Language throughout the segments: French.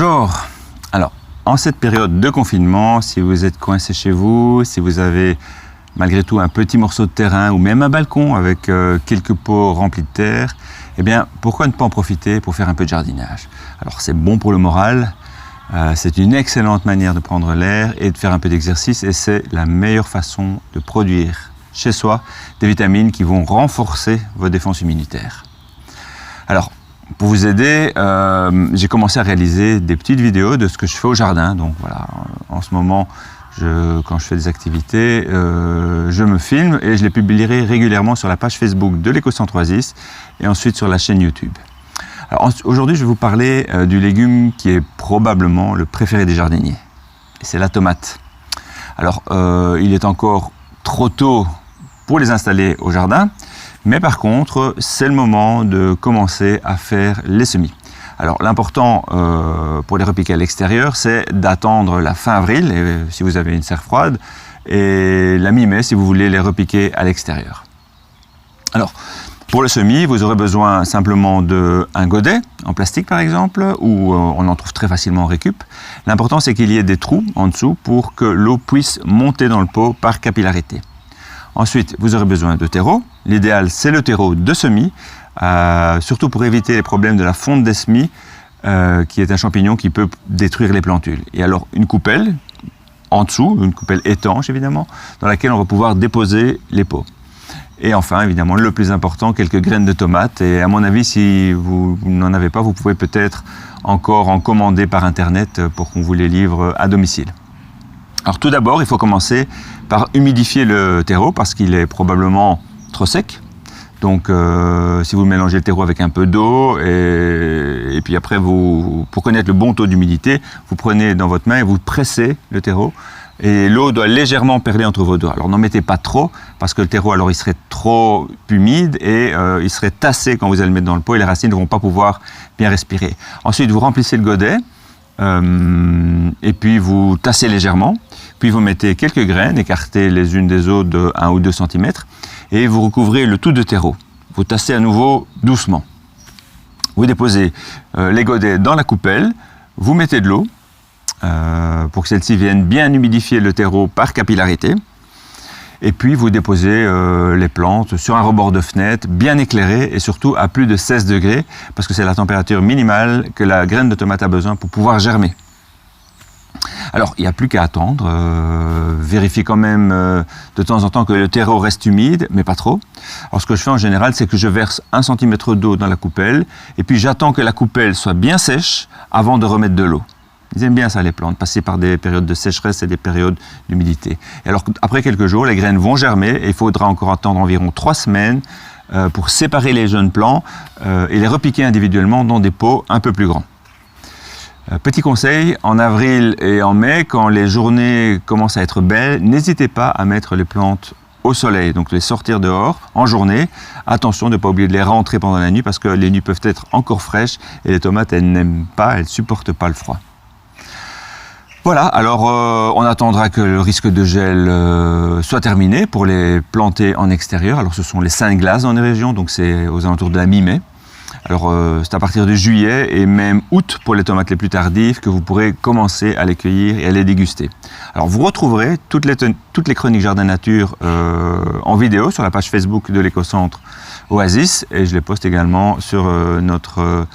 Bonjour. Alors, en cette période de confinement, si vous êtes coincé chez vous, si vous avez malgré tout un petit morceau de terrain ou même un balcon avec quelques pots remplis de terre, eh bien, pourquoi ne pas en profiter pour faire un peu de jardinage? Alors, c'est bon pour le moral, c'est une excellente manière de prendre l'air et de faire un peu d'exercice et c'est la meilleure façon de produire chez soi des vitamines qui vont renforcer vos défenses immunitaires. Alors, pour vous aider, j'ai commencé à réaliser des petites vidéos de ce que je fais au jardin. Donc voilà, en ce moment, quand je fais des activités, je me filme et je les publierai régulièrement sur la page Facebook de l'Écocentre Oasis et ensuite sur la chaîne YouTube. Alors aujourd'hui, je vais vous parler du légume qui est probablement le préféré des jardiniers. Et c'est la tomate. Alors, il est encore trop tôt pour les installer au jardin. Mais par contre, c'est le moment de commencer à faire les semis. Alors l'important pour les repiquer à l'extérieur, c'est d'attendre la fin avril, si vous avez une serre froide, et la mi-mai si vous voulez les repiquer à l'extérieur. Alors, pour le semis, vous aurez besoin simplement d'un godet, en plastique par exemple, où on en trouve très facilement en récup. L'important, c'est qu'il y ait des trous en dessous pour que l'eau puisse monter dans le pot par capillarité. Ensuite, vous aurez besoin de terreau. L'idéal, c'est le terreau de semis, surtout pour éviter les problèmes de la fonte des semis, qui est un champignon qui peut détruire les plantules. Et alors, une coupelle en dessous, une coupelle étanche évidemment, dans laquelle on va pouvoir déposer les pots. Et enfin, évidemment, le plus important, quelques graines de tomates. Et à mon avis, si vous n'en avez pas, vous pouvez peut-être encore en commander par Internet pour qu'on vous les livre à domicile. Alors tout d'abord, il faut commencer par humidifier le terreau parce qu'il est probablement trop sec. Donc si vous mélangez le terreau avec un peu d'eau et puis après, pour connaître le bon taux d'humidité, vous prenez dans votre main et vous pressez le terreau et l'eau doit légèrement perler entre vos doigts. Alors n'en mettez pas trop parce que le terreau alors il serait trop humide et il serait tassé quand vous allez le mettre dans le pot et les racines ne vont pas pouvoir bien respirer. Ensuite, vous remplissez le godet. Et puis vous tassez légèrement, puis vous mettez quelques graines écartées les unes des autres de 1 ou 2 cm et vous recouvrez le tout de terreau. Vous tassez à nouveau doucement. Vous déposez les godets dans la coupelle, vous mettez de l'eau pour que celle-ci vienne bien humidifier le terreau par capillarité. Et puis vous déposez les plantes sur un rebord de fenêtre bien éclairé et surtout à plus de 16 degrés parce que c'est la température minimale que la graine de tomate a besoin pour pouvoir germer. Alors il n'y a plus qu'à attendre, vérifiez quand même de temps en temps que le terreau reste humide mais pas trop. Alors ce que je fais en général c'est que je verse 1 cm d'eau dans la coupelle et puis j'attends que la coupelle soit bien sèche avant de remettre de l'eau. Ils aiment bien ça, les plantes, passer par des périodes de sécheresse et des périodes d'humidité. Et alors, après quelques jours, les graines vont germer et il faudra encore attendre environ 3 semaines pour séparer les jeunes plants et les repiquer individuellement dans des pots un peu plus grands. Petit conseil, en avril et en mai, quand les journées commencent à être belles, n'hésitez pas à mettre les plantes au soleil, donc les sortir dehors en journée. Attention de ne pas oublier de les rentrer pendant la nuit parce que les nuits peuvent être encore fraîches et les tomates, elles n'aiment pas, elles ne supportent pas le froid. Voilà, alors on attendra que le risque de gel soit terminé pour les planter en extérieur. Alors ce sont les seins de glace dans les régions, donc c'est aux alentours de la mi-mai. Alors c'est à partir de juillet et même août pour les tomates les plus tardives que vous pourrez commencer à les cueillir et à les déguster. Alors vous retrouverez toutes les chroniques Jardin Nature en vidéo sur la page Facebook de l'Écocentre Oasis et je les poste également sur notre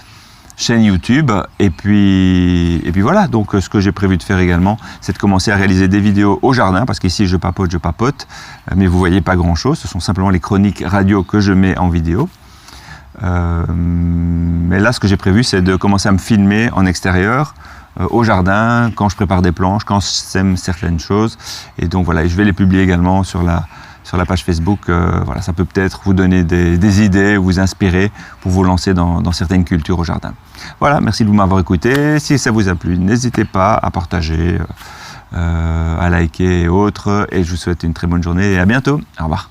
chaîne YouTube et puis voilà, donc ce que j'ai prévu de faire également c'est de commencer à réaliser des vidéos au jardin parce qu'ici je papote mais vous voyez pas grand chose, ce sont simplement les chroniques radio que je mets en vidéo mais là ce que j'ai prévu c'est de commencer à me filmer en extérieur au jardin quand je prépare des planches, quand je sème certaines choses et donc voilà, et je vais les publier également sur la page Facebook, voilà, ça peut peut-être vous donner des idées, vous inspirer pour vous lancer dans certaines cultures au jardin. Voilà, merci de m'avoir écouté. Si ça vous a plu, n'hésitez pas à partager, à liker et autres. Et je vous souhaite une très bonne journée et à bientôt. Au revoir.